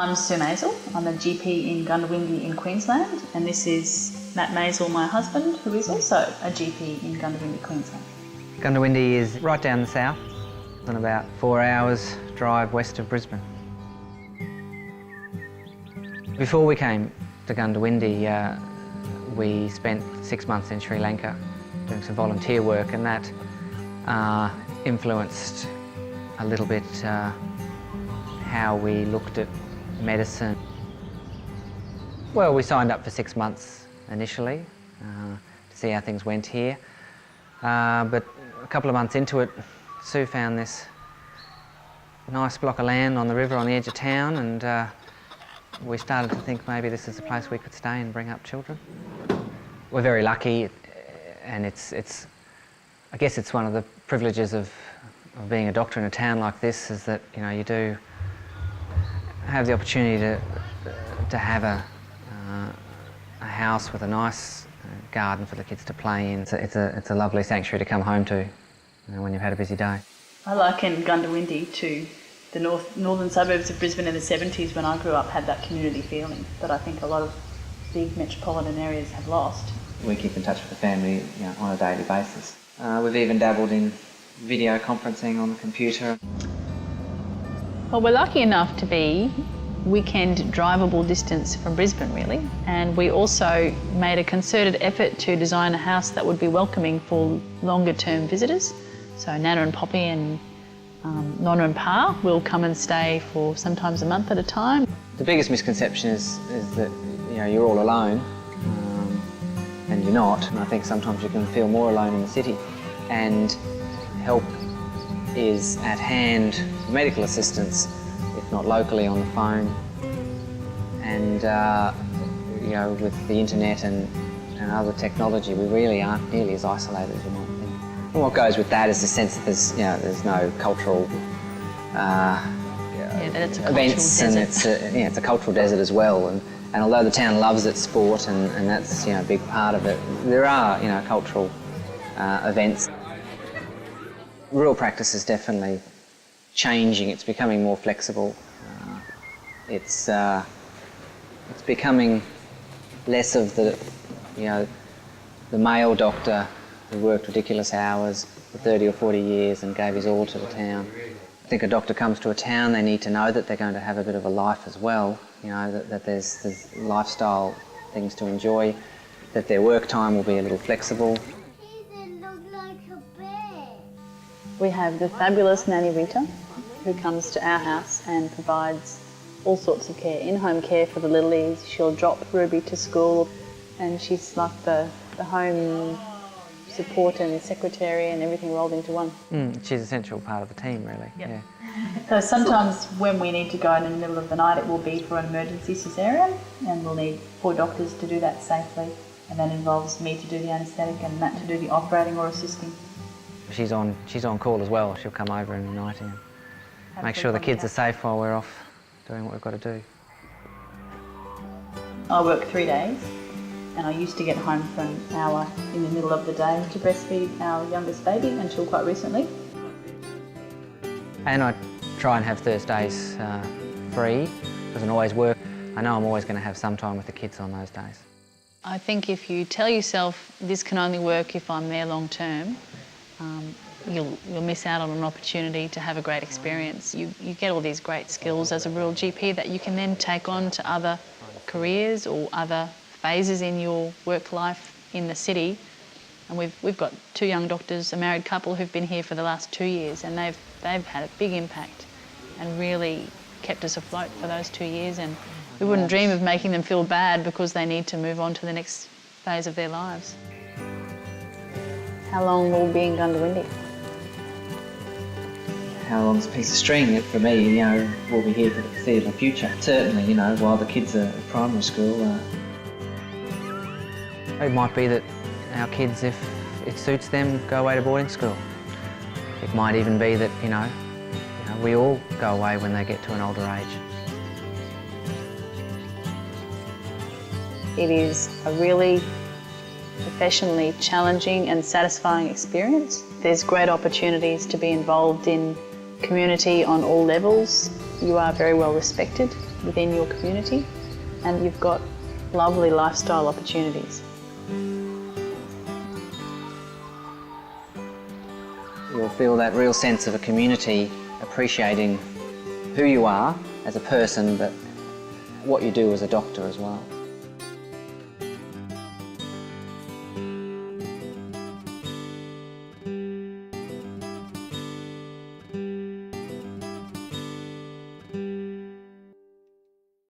I'm Sue Maisel. I'm a GP in Goondiwindi in Queensland, and this is Matt Maisel, my husband, who is also a GP in Goondiwindi, Queensland. Goondiwindi is right down the south and about 4 hours drive west of Brisbane. Before we came to Goondiwindi, we spent 6 months in Sri Lanka doing some volunteer work, and that influenced a little bit how we looked at medicine. Well, we signed up for 6 months initially to see how things went here, but a couple of months into it, Sue found this nice block of land on the river on the edge of town, and we started to think maybe this is a place we could stay and bring up children. We're very lucky, and it's I guess it's one of the privileges of being a doctor in a town like this, is that, you know, you do have the opportunity to have a house with a nice garden for the kids to play in. It's a lovely sanctuary to come home to, you know, when you've had a busy day. I liken Goondiwindi to the northern suburbs of Brisbane in the 70s when I grew up, had that community feeling that I think a lot of big metropolitan areas have lost. We keep in touch with the family, you know, on a daily basis. We've even dabbled in video conferencing on the computer. Well, we're lucky enough to be weekend drivable distance from Brisbane, really, and we also made a concerted effort to design a house that would be welcoming for longer term visitors. So Nana and Poppy and Nonna and Pa will come and stay for sometimes a month at a time. The biggest misconception is that, you know, you're all alone, and you're not. And I think sometimes you can feel more alone in the city, and help is at hand, medical assistance, if not locally, on the phone. And you know, with the internet and other technology, we really aren't nearly as isolated as you might think. And what goes with that is the sense that there's, you know, there's no cultural that it's a events, cultural and it's a cultural desert as well. And although the town loves its sport, and that's, you know, a big part of it, there are, you know, cultural events. Rural practice is definitely changing. It's becoming more flexible. It's becoming less of the, you know, the male doctor who worked ridiculous hours for 30 or 40 years and gave his all to the town. I think a doctor comes to a town, they need to know that they're going to have a bit of a life as well, you know, that there's lifestyle things to enjoy, that their work time will be a little flexible. We have the fabulous Nanny Rita, who comes to our house and provides all sorts of care, in-home care for the littlies. She'll drop Ruby to school, and she's like the home support and secretary and everything rolled into one. She's an essential part of the team, really. Yep. Yeah. So sometimes when we need to go in the middle of the night, it will be for an emergency cesarean, and we'll need 4 doctors to do that safely, and that involves me to do the anaesthetic and Matt to do the operating or assisting. She's on call as well. She'll come over in the night and make sure the kids are safe while we're off doing what we've got to do. I work 3 days, and I used to get home for an hour in the middle of the day to breastfeed our youngest baby until quite recently. And I try and have Thursdays free. Doesn't always work. I know I'm always going to have some time with the kids on those days. I think if you tell yourself this can only work if I'm there long term, you'll miss out on an opportunity to have a great experience. You get all these great skills as a rural GP that you can then take on to other careers or other phases in your work life in the city. And we've got 2 young doctors, a married couple, who've been here for the last 2 years, and they've had a big impact and really kept us afloat for those 2 years. And we wouldn't dream of making them feel bad because they need to move on to the next phase of their lives. How long will we be in Goondiwindi? How long's a piece of string? For me, you know, we'll be here for the foreseeable future. Certainly, you know, while the kids are at primary school. It might be that our kids, if it suits them, go away to boarding school. It might even be that, you know, we all go away when they get to an older age. It is a really professionally challenging and satisfying experience. There's great opportunities to be involved in community on all levels. You are very well respected within your community, and you've got lovely lifestyle opportunities. You'll feel that real sense of a community appreciating who you are as a person, but what you do as a doctor as well.